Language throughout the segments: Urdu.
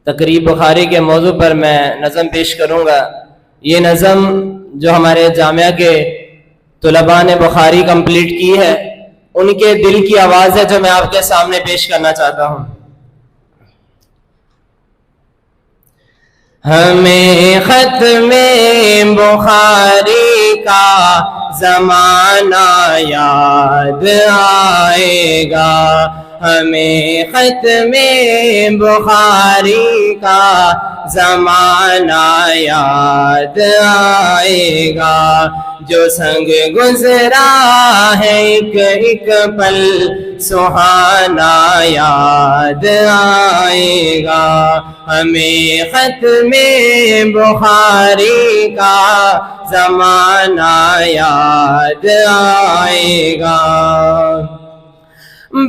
تقریب بخاری کے موضوع پر میں نظم پیش کروں گا۔ یہ نظم جو ہمارے جامعہ کے طلباء نے بخاری کمپلیٹ کی ہے، ان کے دل کی آواز ہے جو میں آپ کے سامنے پیش کرنا چاہتا ہوں۔ ہمیں ختم بخاری کا زمانہ یاد آئے گا، ہمیں ختم بخاری کا زمانہ یاد آئے گا، جو سنگ گزرا ہے ایک ایک پل سہانا یاد آئے گا، ہمیں ختم بخاری کا زمانہ یاد آئے گا۔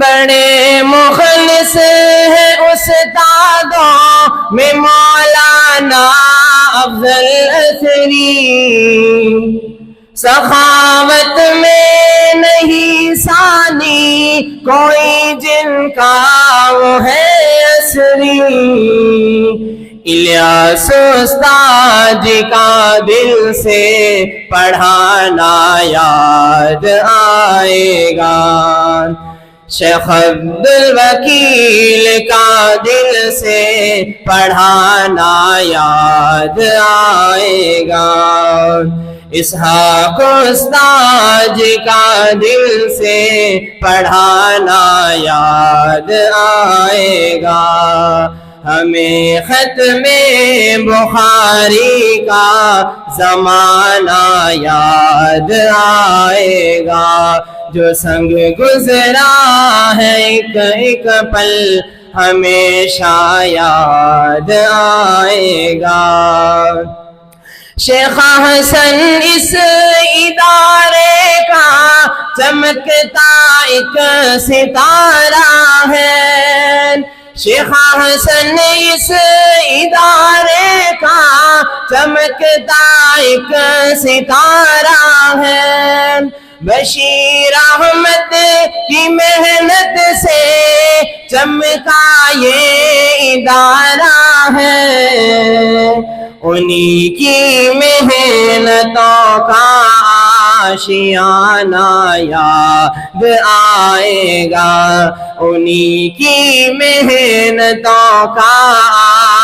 بڑے مخلص ہیں استادوں میں مولانا افضل اثری، سخاوت میں نہیں ثانی کوئی جن کا وہ ہے اثری، الیاس استاد جی کا دل سے پڑھانا یاد آئے گا، شیخ عبدالوکیل کا دل سے پڑھانا یاد آئے گا، اسحاق استاد جی کا دل سے پڑھانا یاد آئے گا، ہمیں ختم بخاری کا زمانہ یاد آئے گا، جو سنگ گزرا ہے ایک ایک پل ہمیشہ یاد آئے گا۔ شیخ حسن اس ادارے کا چمکتا ایک ستارہ ہے، شیخ حسن اس ادارے کا چمکتا ایک ستارہ ہے، بشیر احمد کی محنت سے چمکا یہ ادارہ ہے، انہی کی محنتوں کا آشیانہ یاد آئے گا، انہی کی محنتوں کا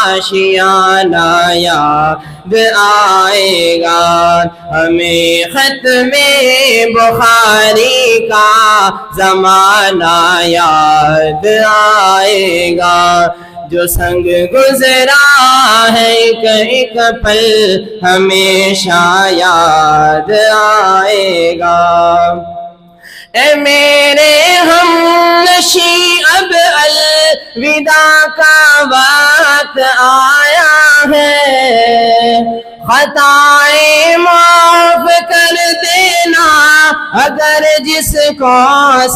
آشیانہ یاد آئے گا، ہمیں ختم بخاری کا زمانہ یاد آئے گا، جو سنگ گزرا ہے ایک ایک پل ہمیشہ یاد آئے گا۔ اے میرے ہم نشی اب الوداع کا وقت آیا ہے، خطائیں معاف کر دینا اگر جس کو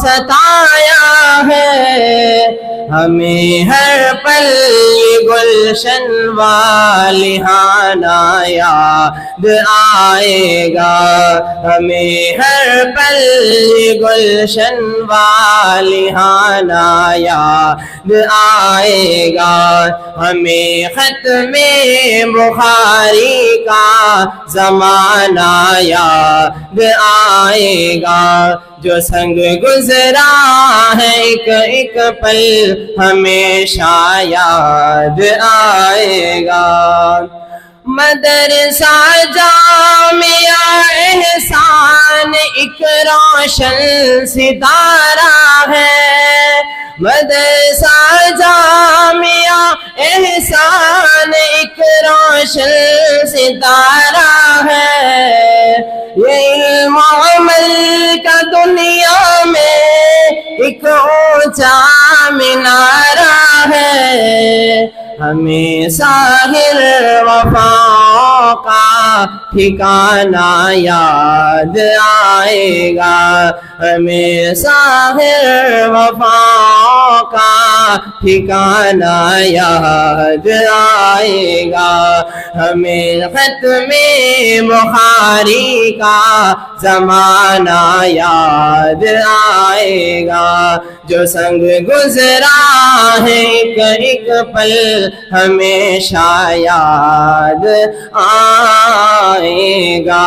ستایا ہے، ہمیں ہر پل گلشن والیہانہ یاد آئے گا، ہمیں ہر پل گلشن والیہانہ یاد آئے گا، ہمیں ختم بخاری کا زمانہ یاد آئے گا، جو سنگ گزرا ہے ایک ایک پل ہمیشہ یاد آئے گا۔ مدرسہ جامعہ احسان ایک روشن ستارہ ہے، مدرسہ جامعہ احسان ایک روشن ستارہ ہے، یہ علم و عمل کا دنیا میں ایک اونچا مینارہ ہے، ہمیں ساحر وفا کا ٹھکانہ یاد آئے گا، ہمیں ساحر وفا کا ٹھکانہ یاد آئے گا، ہمیں ختم بخاری کا زمانہ یاد آئے گا، جو سنگ گزرا ہے ایک ایک پل ہمیشہ یاد آئے گا۔